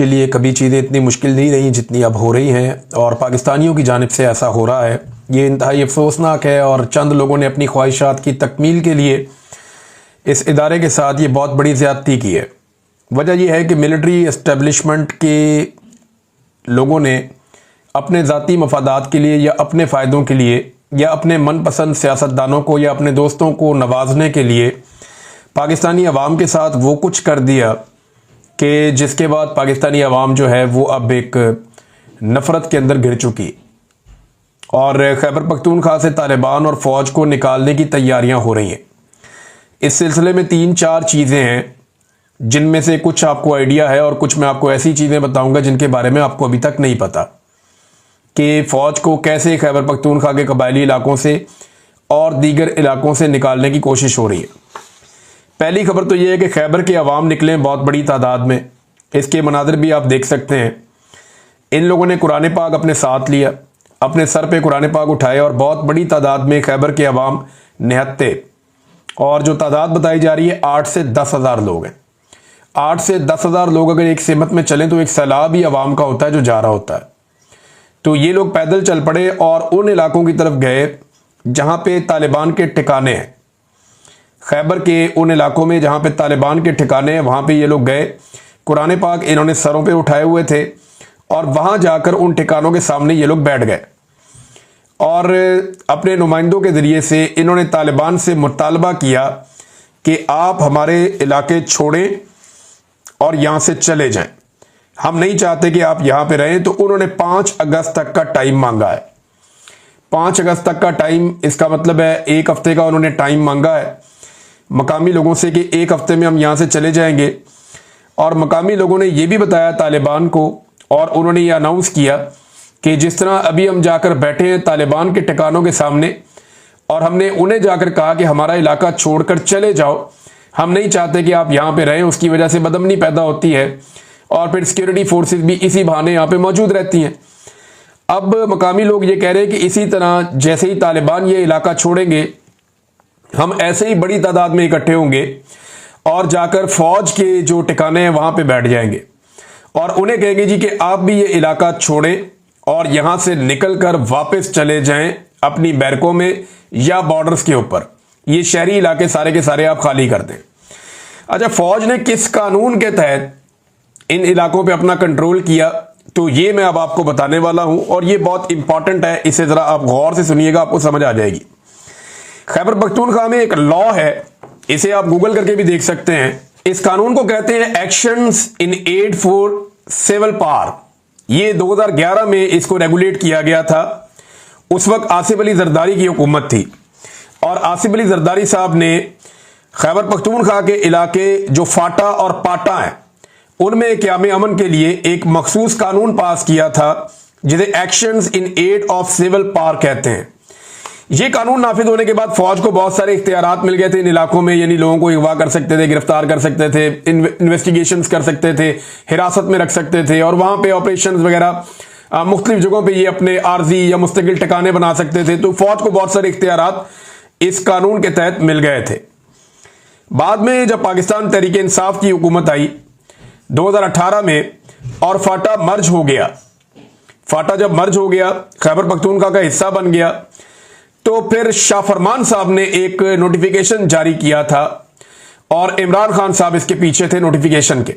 के लिए कभी चीज़ें इतनी मुश्किल नहीं रही जितनी अब हो रही हैं, और पाकिस्तानियों की जानिब से ऐसा हो रहा है। ये इंतहाई अफसोसनाक है और चंद लोगों ने अपनी ख्वाहिशात की तकमील के लिए इस इदारे के साथ ये बहुत बड़ी ज़्यादती की है। वजह यह है कि मिलिट्री इस्टेब्लिशमेंट के लोगों ने अपने ज़ाती मफादात के लिए या अपने फ़ायदों के लिए या अपने मनपसंद सियासतदानों को या अपने दोस्तों को नवाजने के लिए पाकिस्तानी अवाम के साथ वो कुछ कर दिया कि जिसके बाद पाकिस्तानी अवाम जो है वो अब एक नफ़रत के अंदर घिर चुकी, और खैबर पख्तूनख्वा से तालिबान और फ़ौज को निकालने की तैयारियां हो रही हैं। इस सिलसिले में 3-4 चीज़ें हैं जिनमें से कुछ आपको आइडिया है और कुछ मैं आपको ऐसी चीज़ें बताऊंगा जिनके बारे में आपको अभी तक नहीं पता कि फ़ौज को कैसे खैबर पख्तूनख्वा के कबायली इलाकों से और दीगर इलाकों से निकालने की कोशिश हो रही है। पहली खबर तो ये है कि खैबर के अवाम निकले बहुत बड़ी तादाद में। इसके मनाज़र भी आप देख सकते हैं। इन लोगों ने कुरान पाक अपने साथ लिया, अपने सर पे कुरान पाक उठाए और बहुत बड़ी तादाद में खैबर के अवाम निहत्ते, और जो तादाद बताई जा रही है 8 से 10 हज़ार लोग हैं। 8 से 10 हज़ार लोग अगर एक सिमत में चलें तो एक सैलाब ही अवाम का होता है जो जा रहा होता है। तो ये लोग पैदल चल पड़े और उन इलाकों की तरफ गए जहाँ पे तालिबान के ठिकाने हैं। खैबर के उन इलाकों में जहाँ पे तालिबान के ठिकाने हैं वहाँ पे ये लोग गए। कुरान पाक इन्होंने सरों पे उठाए हुए थे और वहाँ जाकर उन ठिकानों के सामने ये लोग बैठ गए और अपने नुमाइंदों के ज़रिए से इन्होंने तालिबान से मुतालबा किया कि आप हमारे इलाके छोड़ें और यहाँ से चले जाएं, हम नहीं चाहते कि आप यहाँ पे रहें। तो उन्होंने 5 अगस्त तक का टाइम मांगा है। 5 अगस्त तक का टाइम, इसका मतलब है 1 हफ्ते का उन्होंने टाइम मांगा है मकामी लोगों से कि 1 हफ्ते में हम यहाँ से चले जाएंगे। और मकामी लोगों ने ये भी बताया तालिबान को, और उन्होंने ये अनाउंस किया कि जिस तरह अभी हम जाकर बैठे हैं तालिबान के ठिकानों के सामने और हमने उन्हें जाकर कहा कि हमारा इलाका छोड़कर चले जाओ, हम नहीं चाहते कि आप यहाँ पे रहें। उसकी वजह से बदअमनी पैदा होती है और फिर सिक्योरिटी फोर्सेस भी इसी बहाने यहाँ पे मौजूद रहती हैं। अब मकामी लोग ये कह रहे हैं कि इसी तरह जैसे ही तालिबान ये इलाका छोड़ेंगे हम ऐसे ही बड़ी तादाद में इकट्ठे होंगे और जाकर फौज के जो ठिकाने हैं वहां पे बैठ जाएंगे और उन्हें कहेंगे जी कि आप भी ये इलाका छोड़ें और यहां से निकलकर वापस चले जाएं अपनी बैरकों में या बॉर्डर्स के ऊपर। ये शहरी इलाके सारे के सारे आप खाली कर दें। अच्छा, फौज ने किस कानून के तहत इन इलाकों पे अपना कंट्रोल किया, तो ये मैं अब आपको बताने वाला हूं और ये बहुत इंपॉर्टेंट है। इसे जरा आप गौर से सुनिएगा, आपको समझ आ जाएगी। खैबर पख्तूनख्वा में एक लॉ है, इसे आप गूगल करके भी देख सकते हैं। इस कानून को कहते हैं actions in aid for civil power. ये 2011 में इसको रेगुलेट किया गया था। उस वक्त आसिफ अली जरदारी की हुकूमत थी और आसिफ अली जरदारी साहब ने खैबर पख्तूनख्वा के इलाके जो फाटा और पाटा हैं उनमें क़याम अमन के लिए एक मखसूस कानून पास किया था जिसे actions in aid of civil power कहते हैं। ये कानून नाफिज होने के बाद फौज को बहुत सारे इख्तियारात मिल गए थे इन इलाकों में, यानी लोगों को अगवा कर सकते थे, गिरफ्तार कर सकते थे, इन्वेस्टिगेशंस कर सकते थे, हिरासत में रख सकते थे और वहां पे ऑपरेशंस वगैरह मुख्तलिफ जगहों पे ये अपने आर्जी या मुस्तकिल ठिकाने बना सकते थे। तो फौज को बहुत सारे इख्तियारात इस कानून के तहत मिल गए थे। बाद में जब पाकिस्तान तहरीक इंसाफ की हुकूमत आई 2018 में और फाटा मर्ज हो गया, फाटा जब मर्ज हो गया खैबर पख्तूनख्वा का हिस्सा बन गया, तो फिर शाह फरमान साहब ने एक नोटिफिकेशन जारी किया था और इमरान खान साहब इसके पीछे थे नोटिफिकेशन के,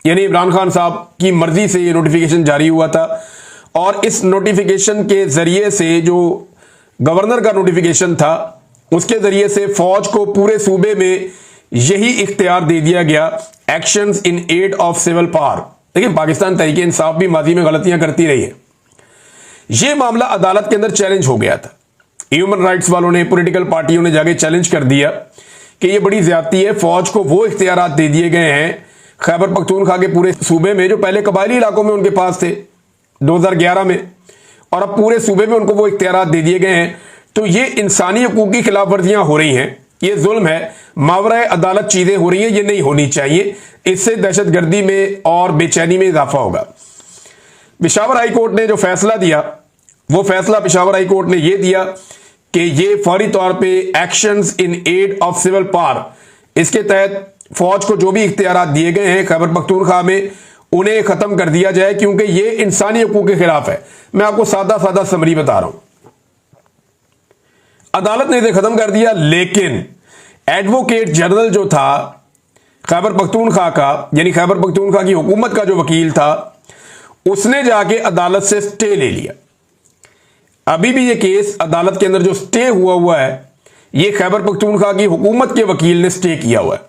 यानी इमरान खान साहब की मर्जी से ये नोटिफिकेशन जारी हुआ था। और इस नोटिफिकेशन के जरिए से जो गवर्नर का नोटिफिकेशन था उसके जरिए से फौज को पूरे सूबे में यही इख्तियार दे दिया गया, actions in aid of civil power. लेकिन पाकिस्तान तहरीक इंसाफ भी माजी में गलतियां करती रही है। यह मामला अदालत के अंदर चैलेंज हो गया था। ह्यूमन राइट्स वालों ने, पॉलिटिकल पार्टियों ने जाके चैलेंज कर दिया कि यह बड़ी ज्यादती है, फौज को वो इख्तियारात दे दिए गए हैं खैबर पख्तूनख्वा के पूरे सूबे में जो पहले कबायली इलाकों में उनके पास थे 2011 में, और अब पूरे सूबे में उनको वो इख्तियारात दे दिए गए हैं। तो ये इंसानी हकूक की खिलाफ वर्जियां हो रही हैं, ये जुल्म है, मावराए अदालत चीजें हो रही हैं, ये नहीं होनी चाहिए। इससे दहशतगर्दी में और बेचैनी में इजाफा होगा। पेशावर हाई कोर्ट ने जो फैसला दिया, वो फैसला पेशावर हाई कोर्ट ने यह दिया कि ये फौरी तौर पे actions in aid of civil power, इसके तहत फौज को जो भी इख्तियारात दिए गए हैं खैबर पख्तूनख्वा में उन्हें खत्म कर दिया जाए, क्योंकि ये इंसानी हकूक के खिलाफ है। मैं आपको सादा सादा समरी बता रहा हूं। अदालत ने इसे खत्म कर दिया, लेकिन एडवोकेट जनरल जो था खैबर पख्तूनख्वा का, यानी खैबर पख्तूनख्वा की हुकूमत का जो वकील था, उसने जाके अदालत से स्टे ले लिया। अभी भी ये केस अदालत के अंदर जो स्टे हुआ है, ये खैबर पख्तूनख्वा की हुकूमत के वकील ने स्टे किया हुआ है।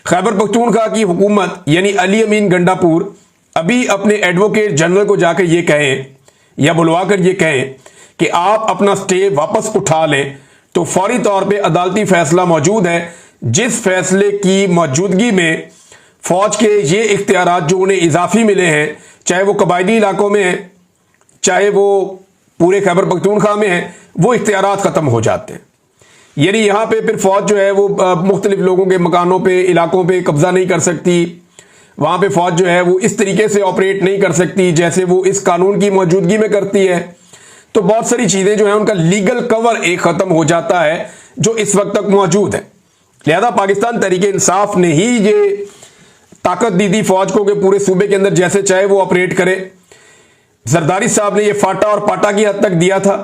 खैबर पख्तूनख्वा की हुकूमत यानी अली अमीन गंडापुर अभी अपने एडवोकेट जनरल को जाकर ये कहें या बुलवाकर ये कहें कि आप अपना स्टे वापस उठा लें, तो फौरी तौर पे अदालती फैसला मौजूद है, जिस फैसले की मौजूदगी में फौज के ये इख्तियारात जो उन्हें इजाफी मिले हैं, चाहे वो कबायली इलाकों में है, चाहे वो पूरे खैबर पख्तूनख्वा में है, वो इख्तियारात खत्म हो जाते हैं। यानी यहां पे फिर फौज जो है वो मुख्तलिफ लोगों के मकानों पे, इलाकों पे कब्जा नहीं कर सकती। वहां पे फौज जो है वो इस तरीके से ऑपरेट नहीं कर सकती जैसे वो इस कानून की मौजूदगी में करती है। तो बहुत सारी चीजें जो है उनका लीगल कवर एक खत्म हो जाता है जो इस वक्त तक मौजूद है। लिहाजा पाकिस्तान तहरीक इंसाफ ने ही ये ताकत दी थी फौज को कि पूरे सूबे के अंदर जैसे चाहे वो ऑपरेट करे। जरदारी साहब ने ये फाटा और पाटा की हद तक दिया था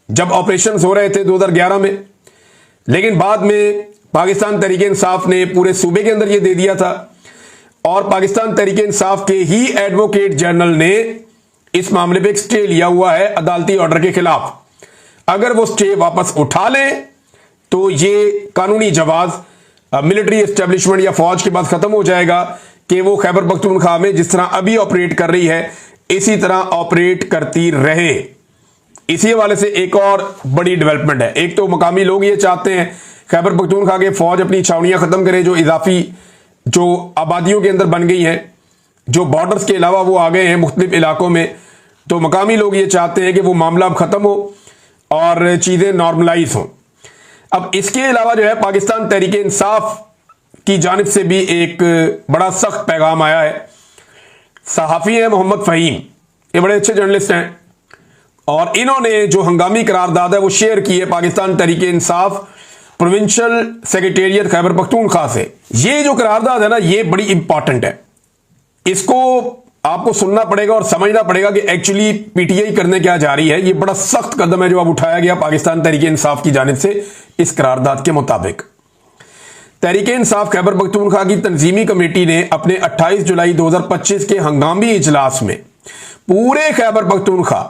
जब ऑपरेशन हो रहे थे 2011 में, लेकिन बाद में पाकिस्तान तहरीक इंसाफ ने पूरे सूबे के अंदर ये दे दिया था, और पाकिस्तान तहरीक इंसाफ के ही एडवोकेट जनरल ने इस मामले पे एक स्टे लिया हुआ है अदालती ऑर्डर के खिलाफ। अगर वो स्टे वापस उठा लें तो ये कानूनी जवाब मिलिट्री एस्टेब्लिशमेंट या फौज के पास खत्म हो जाएगा कि वो खैबर पख्तूनख्वा में जिस तरह अभी ऑपरेट कर रही है इसी तरह ऑपरेट करती रहे। इसी हवाले से एक और बड़ी डेवलपमेंट है। एक तो मकामी लोग ये चाहते हैं खैबर पख्तूनख्वा के फौज अपनी छावनियां खत्म करे जो इजाफी जो आबादियों के अंदर बन गई हैं, जो बॉर्डर्स के अलावा वो आ गए हैं मुख्तलिफ इलाकों में। तो मकामी लोग ये चाहते हैं कि वो मामला अब खत्म हो और चीजें नॉर्मलाइज हों। अब इसके अलावा जो है पाकिस्तान तहरीक इंसाफ की जानिब से भी एक बड़ा सख्त पैगाम आया है। सहाफ़ी हैं मोहम्मद फ़हीम, ये बड़े अच्छे जर्नलिस्ट हैं, और इन्होंने जो हंगामी करारदाद है वो शेयर की है पाकिस्तान तहरीक इंसाफ प्रोविंशियल सेक्रेटेरिएट खैबर पख्तूनख्वा से। ये जो करारदाद है ना, ये बड़ी इंपॉर्टेंट है। इसको आपको सुनना पड़ेगा और समझना पड़ेगा कि एक्चुअली पीटीआई करने क्या जा रही है। ये बड़ा सख्त कदम है जो अब उठाया गया पाकिस्तान तहरीक इंसाफ की जानिब से। इस करारदाद के मुताबिक तहरीक इंसाफ खैबर पख्तूनख्वा की तंजीमी कमेटी ने अपने 28 जुलाई 2025 के हंगामी इजलास में पूरे खैबर पख्तूनख्वा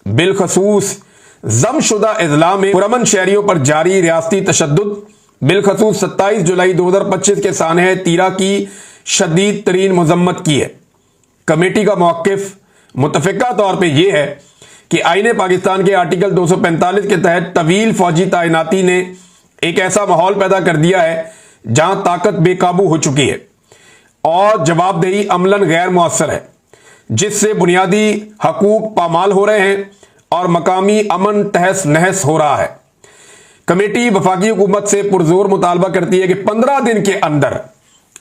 बिलखसूस जमशुदा अजला में पुरअमन शहरियों पर जारी रियासती तशद्दुद बिलखसूस 27 जुलाई 2025 के सानहे तीरा की शदीद तरीन मजम्मत की है। कमेटी का मौक़िफ़ मुतफ़िक़ा तौर पर यह है कि आईन पाकिस्तान के आर्टिकल 245 के तहत तवील फौजी तैनाती ने एक ऐसा माहौल पैदा कर दिया है जहां ताकत बेकाबू हो चुकी है और जवाबदेही अमलन गैर मुअस्सर है, जिससे बुनियादी हकूक पामाल हो रहे हैं और मकामी अमन तहस नहस हो रहा है। कमेटी वफाकी हुकूमत से पुरजोर मुतालबा करती है कि 15 दिन के अंदर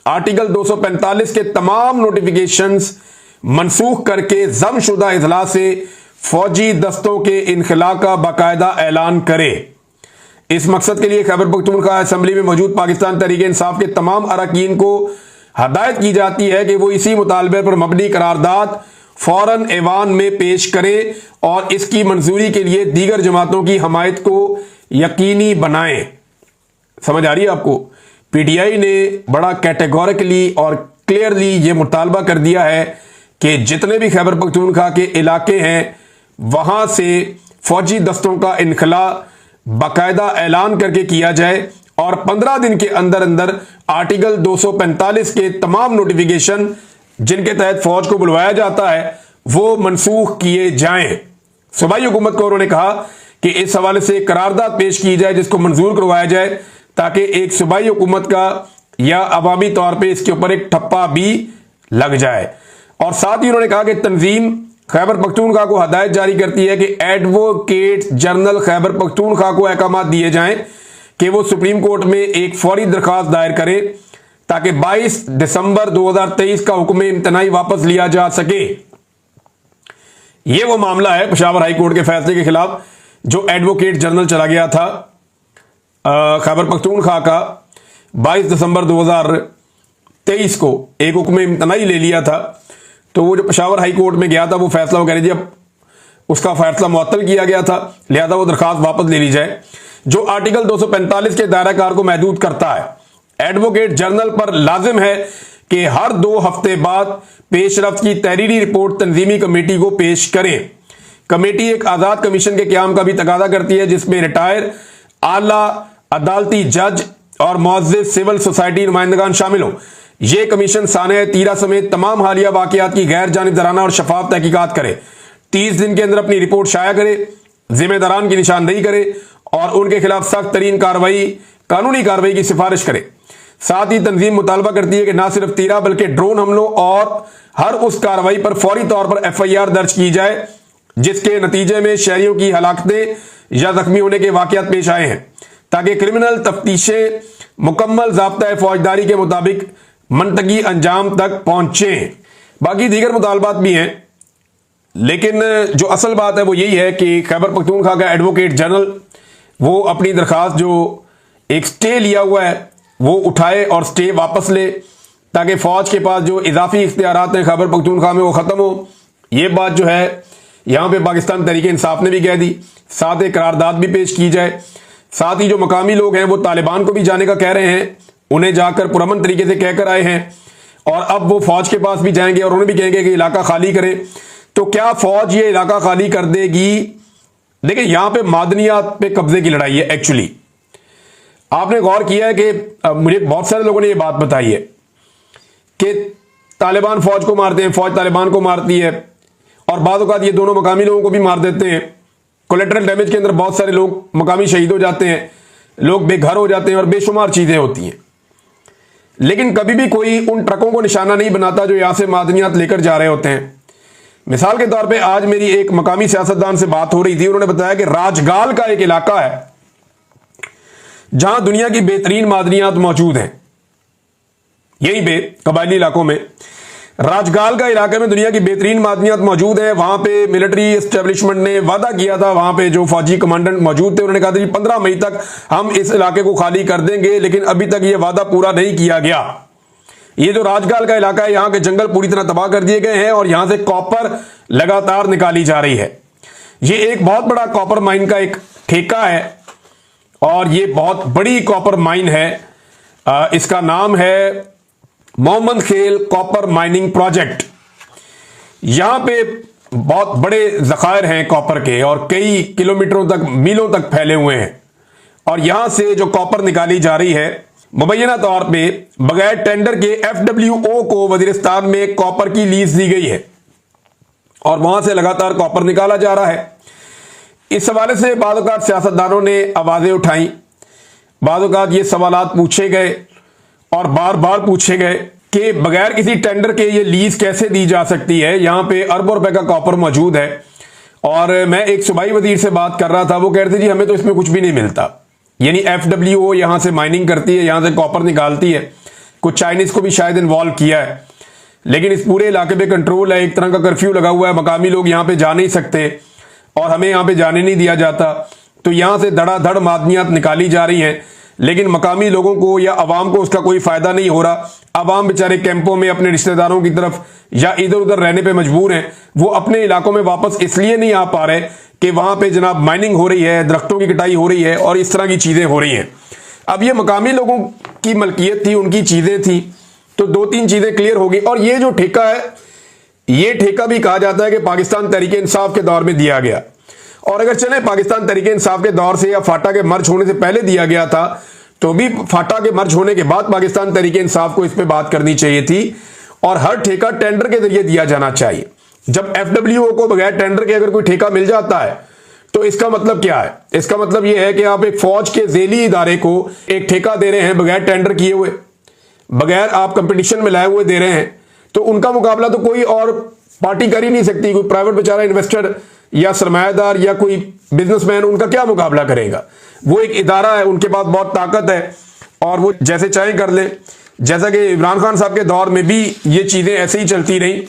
आर्टिकल 245 के तमाम नोटिफिकेशंस मनसूख करके जमशुदा इजला से फौजी दस्तों के इनखला का बाकायदा ऐलान करे। इस मकसद के लिए खैबर पख्तूनख्वा असेंबली में मौजूद पाकिस्तान तहरीक इंसाफ के तमाम अरकान को हदायत की जाती है कि वो इसी मुतालबे पर मबनी करारदाद फौरन ऐवान में पेश करें और इसकी मंजूरी के लिए दीगर जमातों की हमायत को यकीनी बनाएं। समझ आ रही है आपको? पीटीआई ने बड़ा कैटेगोरिकली और क्लियरली ये मुतालबा कर दिया है कि जितने भी खैबर पख्तूनख्वा के इलाके हैं वहां से फौजी दस्तों का इनखला बाकायदा ऐलान करके किया जाए और 15 दिन के अंदर अंदर आर्टिकल 245 के तमाम नोटिफिकेशन जिनके तहत फौज को बुलवाया जाता है वो मनसूख किए जाएं। सूबाई हुकूमत को उन्होंने कहा कि इस हवाले से करारदाद पेश की जाए जिसको मंजूर करवाया जाए ताकि एक सूबाई हुकूमत का या अवामी तौर पर इसके ऊपर एक ठप्पा भी लग जाए। और साथ ही उन्होंने कहा कि तंजीम खैबर पख्तूनख्वा को हदायत जारी करती है कि एडवोकेट जनरल खैबर पख्तूनख्वा को अहकाम दिए जाएं कि वो सुप्रीम कोर्ट में एक फौरी दरख्वास्त दायर करे ताकि 22 दिसंबर 2023 का हुक्म इम्तनाई वापस लिया जा सके। ये वो मामला है पेशावर हाई कोर्ट के फैसले के खिलाफ जो एडवोकेट जनरल चला गया था खैबर पख्तूनख्वा का 22 दिसंबर 2023 को एक हुक्म इम्तनाई ले लिया था तो वो जो पेशावर हाई कोर्ट में गया था वो फैसला वो कह रही थी अब उसका फैसला मुअत्तल किया गया था, लिहाजा वो दरखास्त वापस ले ली जाए, जो आर्टिकल 245 के दायराकार को महदूद करता है। एडवोकेट जनरल पर लाजिम है कि हर 2 हफ्ते बाद पेशरफ्त की तहरीरी रिपोर्ट तंजीमी कमेटी को पेश करें। कमेटी एक आजाद कमीशन के क्याम का भी तकाजा करती है जिसमें रिटायर आला अदालती जज और मुअज़्ज़िज़ सिविल सोसाइटी नुमाइंदगान शामिल हो। यह कमीशन साने तीरा समेत तमाम हालिया वाकयात की गैर जानिबदाराना और शफाफ तहकीकात करे, 30 दिन के अंदर अपनी रिपोर्ट शाया करे, जिम्मेदारान की निशानदेही करे और उनके खिलाफ सख्त तरीन कार्रवाई कानूनी कार्रवाई की सिफारिश करे। साथ ही तंजीम मुतालबा करती है कि न सिर्फ तीरा बल्कि ड्रोन हमलों और हर उस कार्रवाई पर फौरी तौर पर FIR दर्ज की जाए जिसके नतीजे में शहरियों की हलाकतें या जख्मी होने के वाकयात पेश आए हैं, ताकि क्रिमिनल तफ्तीशें मुकम्मल ज़ाब्ता फौजदारी के मुताबिक मंतकी अंजाम तक पहुंचे। बाकी दीगर मुतालबात भी हैं, लेकिन जो असल बात है वो यही है कि खैबर पख्तूनख्वा का एडवोकेट जनरल वो अपनी दरखास्त जो एक स्टे लिया हुआ है वो उठाए और स्टे वापस ले, ताकि फौज के पास जो इजाफी इख्तियारात हैं खैबर पख्तूनख्वा में वो ख़त्म हो। ये बात जो है यहाँ पे पाकिस्तान तहरीक इंसाफ ने भी कह दी, साथ एक करारदाद भी पेश की जाए। साथ ही जो मकामी लोग हैं वो तालिबान को भी जाने का कह रहे हैं, उन्हें जाकर पुरअमन तरीके से कहकर आए हैं और अब वो फौज के पास भी जाएंगे और उन्हें भी कहेंगे कि इलाका खाली करे। तो क्या फौज ये इलाका खाली कर देगी? देखिए यहां पे मादनियात पे कब्जे की लड़ाई है। एक्चुअली आपने गौर किया है कि मुझे बहुत सारे लोगों ने ये बात बताई है कि तालिबान फौज को मारते हैं, फौज तालिबान को मारती है और बाद औक़ात ये दोनों मकामी लोगों को भी मार देते हैं। कोलेटरल डैमेज के अंदर बहुत सारे लोग मकामी शहीद हो जाते हैं, लोग बेघर हो जाते हैं और बेशुमार चीजें होती हैं। लेकिन कभी भी कोई उन ट्रकों को निशाना नहीं बनाता जो यहां से मादनियात लेकर जा रहे होते हैं। मिसाल के तौर पे आज मेरी एक मकामी सियासतदान से बात हो रही थी, उन्होंने बताया कि राजगाल का एक इलाका है जहां दुनिया की बेहतरीन मादनियात मौजूद हैं। यहीं पे कबायली इलाकों में राजगाल का इलाके में दुनिया की बेहतरीन मादनियात मौजूद है। वहां पे मिलिट्री एस्टेब्लिशमेंट ने वादा किया था, वहां पे जो फौजी कमांडेंट मौजूद थे उन्होंने कहा था कि 15 मई तक हम इस इलाके को खाली कर देंगे, लेकिन अभी तक यह वादा पूरा नहीं किया गया। ये जो राजगाल का इलाका है, यहां के जंगल पूरी तरह तबाह कर दिए गए हैं और यहां से कॉपर लगातार निकाली जा रही है। ये एक बहुत बड़ा कॉपर माइन का एक ठेका है और ये बहुत बड़ी कॉपर माइन है। इसका नाम है मोहम्मद खेल कॉपर माइनिंग प्रोजेक्ट। यहां पे बहुत बड़े जखायर हैं कॉपर के और कई किलोमीटरों तक, मीलों तक फैले हुए हैं और यहां से जो कॉपर निकाली जा रही है मुबैना तौर पे बगैर टेंडर के FWO को वजीरिस्तान में कॉपर की लीज दी गई है और वहां से लगातार कॉपर निकाला जा रहा है। इस हवाले से बाद औक़ात सियासतदानों ने आवाजें उठाई, बाद औक़ात ये सवालात पूछे गए और बार बार पूछे गए कि बगैर किसी टेंडर के ये लीज कैसे दी जा सकती है। यहां पे अरबों रुपए का कॉपर मौजूद है और मैं एक सूबाई वजीर से बात कर रहा था, वो कह रहे थे जी हमें तो इसमें कुछ भी नहीं मिलता। यानी FWO यहां से माइनिंग करती है, यहां से कॉपर निकालती है, कुछ चाइनीज को भी शायद इन्वॉल्व किया है, लेकिन इस पूरे इलाके पे कंट्रोल है, एक तरह का कर्फ्यू लगा हुआ है, मकामी लोग यहां पे जा नहीं सकते और हमें यहां पे जाने नहीं दिया जाता। तो यहां से धड़ाधड़ मादनियात निकाली जा रही हैं, लेकिन मकामी लोगों को या अवाम को उसका कोई फायदा नहीं हो रहा। अवाम बेचारे कैंपों में अपने रिश्तेदारों की तरफ या इधर उधर रहने पे मजबूर हैं। वो अपने इलाकों में वापस इसलिए नहीं आ पा रहे कि वहां पे जनाब माइनिंग हो रही है, दरख्तों की कटाई हो रही है और इस तरह की चीजें हो रही हैं। अब ये मकामी लोगों की मलकियत थी, उनकी चीजें थी, तो 2-3 चीजें क्लियर होगी। और ये जो ठेका है, ये ठेका भी कहा जाता है कि पाकिस्तान तहरीक इंसाफ के दौर में दिया गया, और अगर चले पाकिस्तान तहरीक इंसाफ के दौर से या फाटा के मर्ज होने से पहले दिया गया था, तो भी फाटा के मर्ज होने के बाद पाकिस्तान तहरीक इंसाफ को इस पे बात करनी चाहिए थी और हर ठेका टेंडर के जरिए दिया जाना चाहिए। जब FWO को बगैर टेंडर के अगर कोई ठेका मिल जाता है तो इसका मतलब क्या है? इसका मतलब यह है कि आप एक फौज के झेली इदारे को एक ठेका दे रहे हैं बगैर टेंडर किए हुए, बगैर आप कंपटीशन में लाए हुए दे रहे हैं, तो उनका मुकाबला तो कोई और पार्टी कर ही नहीं सकती। कोई प्राइवेट बेचारा इन्वेस्टर या सरमायादार या कोई बिजनेसमैन उनका क्या मुकाबला करेगा? वो एक इदारा है, उनके पास बहुत ताकत है और वो जैसे चाहे कर ले। जैसा कि इमरान खान साहब के दौर में भी ये चीजें ऐसे ही चलती रही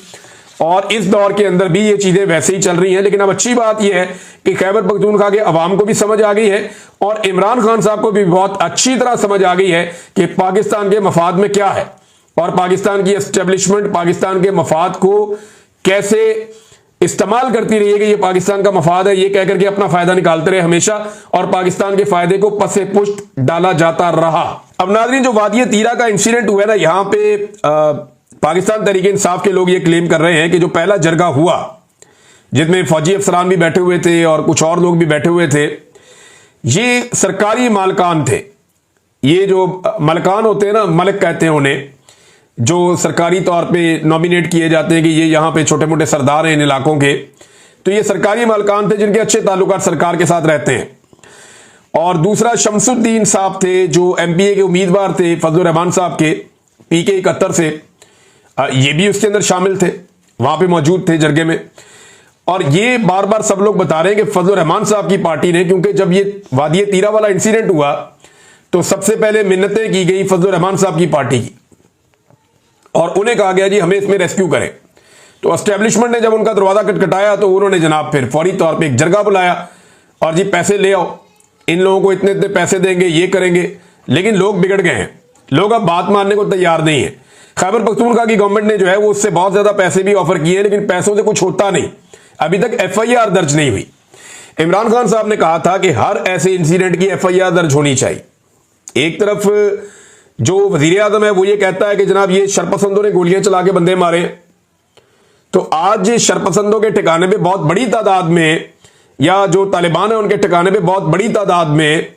और इस दौर के अंदर भी ये चीजें वैसे ही चल रही हैं। लेकिन अब अच्छी बात यह है कि खैबर पख्तूनख्वा के अवाम को भी समझ आ गई है और इमरान खान साहब को भी बहुत अच्छी तरह समझ आ गई है कि पाकिस्तान के मफाद में क्या है। और पाकिस्तान की एस्टेब्लिशमेंट पाकिस्तान के मफाद को कैसे इस्तेमाल करती रही है कि ये पाकिस्तान का मफाद है, ये कहकर के अपना फायदा निकालते रहे हमेशा, और पाकिस्तान के फायदे को पसे पुष्ट डाला जाता रहा। अब नाज़रीन, जो वादी तीरा का इंसिडेंट हुआ ना, यहां पे पाकिस्तान तहरीक इंसाफ के लोग ये क्लेम कर रहे हैं कि जो पहला जरगा हुआ जिसमें फौजी अफसरान भी बैठे हुए थे और कुछ और लोग भी बैठे हुए थे, ये सरकारी मालकान थे। ये जो मलकान होते हैं ना, मलिक कहते हैं उन्हें, जो सरकारी तौर पे नॉमिनेट किए जाते हैं कि ये यहाँ पे छोटे मोटे सरदार हैं इन इलाकों के, तो ये सरकारी मालकान थे जिनके अच्छे ताल्लुकात सरकार के साथ रहते हैं। और दूसरा शमसुद्दीन साहब थे जो एमपीए के उम्मीदवार थे फजलुर रहमान साहब के पीके 71 से, ये भी उसके अंदर शामिल थे, वहां पे मौजूद थे जरगे में। और ये बार बार सब लोग बता रहे हैं कि फजलुर रहमान साहब की पार्टी ने, क्योंकि जब ये वादी तीरा वाला इंसिडेंट हुआ तो सबसे पहले मिन्नतें की गई फजलुर रहमान साहब की पार्टी की, और उन्हें कहा गया जी हमें इसमें रेस्क्यू करें। तो एस्टेब्लिशमेंट ने जब उनका दरवाजा खटखटाया तो उन्होंने जनाब फिर फौरी तौर पे एक जरगा बुलाया और जी पैसे ले आओ, इन लोगों को इतने इतने पैसे देंगे, ये करेंगे। लेकिन लोग बिगड़ गए हैं, लोग अब बात मानने को तैयार नहीं है। खैबर पख्तूनख्वा की गवर्नमेंट ने जो है वो उससे बहुत ज्यादा पैसे भी ऑफर किए हैं, लेकिन पैसों से कुछ होता नहीं। अभी तक एफआईआर दर्ज नहीं हुई। इमरान खान साहब ने कहा था कि हर ऐसे इंसिडेंट की एफआईआर दर्ज होनी चाहिए। एक तरफ जो वजीर आजम है वो ये कहता है कि जनाब ये शरपसंदों ने गोलियां चला के बंदे मारे, तो आज शरपसंदों के ठिकाने पे बहुत बड़ी तादाद में, या जो तालिबान है उनके ठिकाने पे बहुत बड़ी तादाद में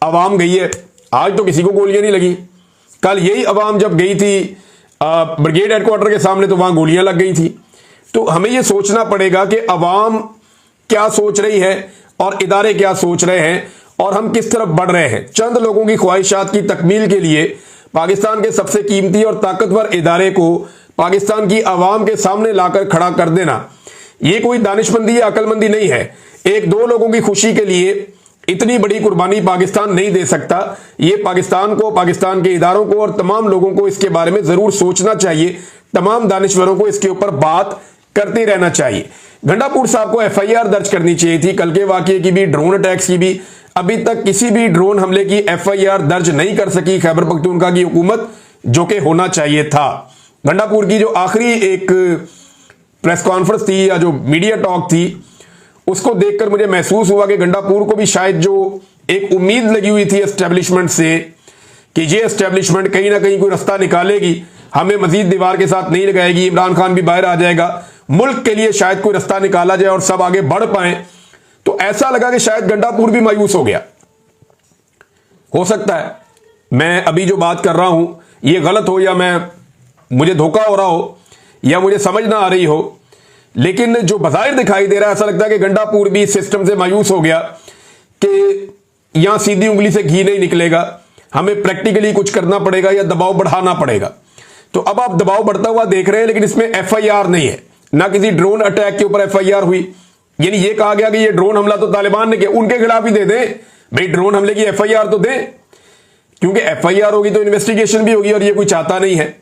अवाम गई है। आज तो किसी को गोलियां नहीं लगी, कल यही अवाम जब गई थी ब्रिगेड हेडक्वार्टर के सामने तो वहां गोलियां लग गई थी। तो हमें यह सोचना पड़ेगा कि अवाम क्या सोच रही है और इदारे क्या सोच रहे हैं और हम किस तरफ बढ़ रहे हैं। चंद लोगों की ख्वाहिशात की तकमील के लिए पाकिस्तान के सबसे कीमती और ताकतवर इदारे को पाकिस्तान की आवाम के सामने लाकर खड़ा कर देना, यह कोई दानिशमंदी या अकलमंदी नहीं है। एक दो लोगों की खुशी के लिए इतनी बड़ी कुर्बानी पाकिस्तान नहीं दे सकता। यह पाकिस्तान को, पाकिस्तान के इदारों को और तमाम लोगों को इसके बारे में जरूर सोचना चाहिए। तमाम दानिश्वरों को इसके ऊपर बात करते रहना चाहिए। गंडापुर साहब को एफआईआर दर्ज करनी चाहिए थी, कल के वाकये की भी, ड्रोन अटैक्स की भी। अभी तक किसी भी ड्रोन हमले की एफआईआर दर्ज नहीं कर सकी खैबर पख्तूनख्वा की हुकूमत, जो कि होना चाहिए था। गंडापुर की जो आखिरी एक प्रेस कॉन्फ्रेंस थी या जो मीडिया टॉक थी, उसको देखकर मुझे महसूस हुआ कि गंडापुर को भी शायद जो एक उम्मीद लगी हुई थी एस्टेब्लिशमेंट से कि ये एस्टेब्लिशमेंट कहीं ना कहीं कोई रास्ता निकालेगी, हमें मजीद दीवार के साथ नहीं लगाएगी, इमरान खान भी बाहर आ जाएगा, मुल्क के लिए शायद कोई रास्ता निकाला जाए और सब आगे बढ़ पाए। तो ऐसा लगा कि शायद गंडापुर भी मायूस हो गया। हो सकता है मैं अभी जो बात कर रहा हूं ये गलत हो, या मुझे धोखा हो रहा हो, या मुझे समझ ना आ रही हो, लेकिन जो बाज़ाहिर दिखाई दे रहा है ऐसा लगता है कि गंडापुर भी सिस्टम से मायूस हो गया कि यहां सीधी उंगली से घी नहीं निकलेगा, हमें प्रैक्टिकली कुछ करना पड़ेगा या दबाव बढ़ाना पड़ेगा। तो अब आप दबाव बढ़ता हुआ देख रहे हैं, लेकिन इसमें एफआईआर नहीं है, ना किसी ड्रोन अटैक के ऊपर एफआईआर हुई। यानी ये कहा गया कि ये ड्रोन हमला तो तालिबान ने किया, उनके खिलाफ ही दे दें भाई, ड्रोन हमले की एफआईआर तो दें, क्योंकि एफआईआर होगी तो इन्वेस्टिगेशन भी होगी और ये कोई चाहता नहीं है।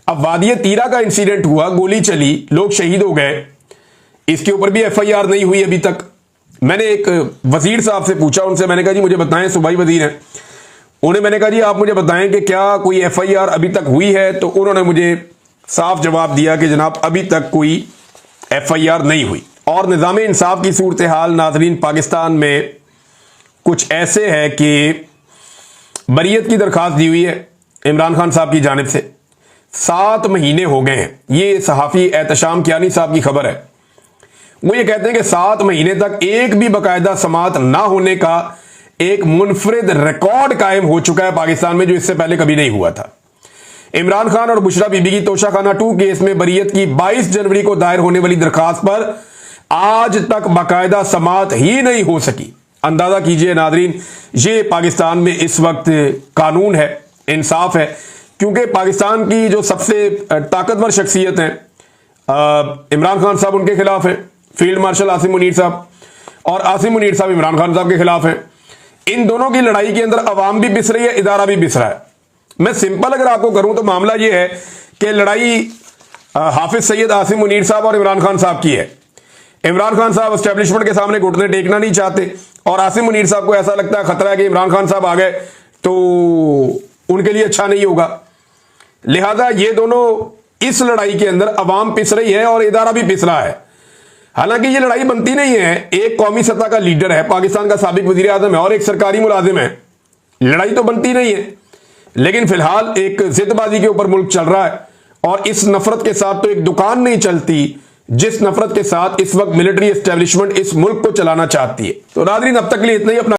अब वादी तीरा का इंसिडेंट हुआ, गोली चली, लोग शहीद हो गए, इसके ऊपर भी एफआईआर नहीं हुई अभी तक। मैंने एक वजीर साहब से पूछा, उनसे मैंने कहा जी मुझे बताएं, सूबाई वजीर हैं, उन्हें मैंने कहा जी आप मुझे बताएं कि क्या कोई एफआईआर अभी तक हुई है। तो उन्होंने मुझे साफ जवाब दिया कि जनाब अभी तक कोई एफआईआर नहीं हुई। और निज़ाम इंसाफ की सूरत हाल नाज़रीन पाकिस्तान में कुछ ऐसे है कि बरियत की दरखास्त दी हुई है इमरान खान साहब की जानिब से, 7 महीने हो गए हैं। ये सहाफ़ी एहतशाम कियानी साहब की खबर है। वो ये कहते हैं कि 7 महीने तक एक भी बाकायदा समाअत ना होने का एक मुनफरिद रिकॉर्ड कायम हो चुका है पाकिस्तान में, जो इससे पहले कभी नहीं हुआ था। इमरान खान और बुशरा बीबी की तोशाखाना 2 केस में बरियत की 22 जनवरी को दायर होने वाली दरखास्त पर आज तक बाकायदा समाअत ही नहीं हो सकी। अंदाजा कीजिए नादरीन, ये पाकिस्तान में इस वक्त कानून है, इंसाफ है, क्योंकि पाकिस्तान की जो सबसे ताकतवर शख्सियत है इमरान खान साहब उनके खिलाफ है, फील्ड मार्शल आसिम मुनीर साहब, और आसिम मुनीर साहब इमरान खान साहब के खिलाफ है। इन दोनों की लड़ाई के अंदर अवाम भी पिस रही है, इदारा भी पिस रहा है। मैं सिंपल अगर आपको करूं तो मामला यह है कि लड़ाई हाफिज सैयद आसिम मुनीर साहब और इमरान खान साहब की है। इमरान खान साहब एस्टेब्लिशमेंट के सामने घुटने टेकना नहीं चाहते, और आसिम मुनीर साहब को ऐसा लगता है खतरा है कि इमरान खान साहब आ गए तो उनके लिए अच्छा नहीं होगा। लिहाजा ये दोनों इस लड़ाई के अंदर अवाम पिस रही है और इदारा भी पिस रहा है। हालांकि ये लड़ाई बनती नहीं है, एक कौमी सतह का लीडर है, पाकिस्तान का साबिक वजीर आजम है और एक सरकारी मुलाजिम है, लड़ाई तो बनती नहीं है। लेकिन फिलहाल एक जिदबाजी के ऊपर मुल्क चल रहा है और इस नफरत के साथ तो एक दुकान नहीं चलती जिस नफरत के साथ इस वक्त मिलिट्री एस्टेब्लिशमेंट इस मुल्क को चलाना चाहती है। तो नाज़रीन, अब तक के लिए इतना ही। अपना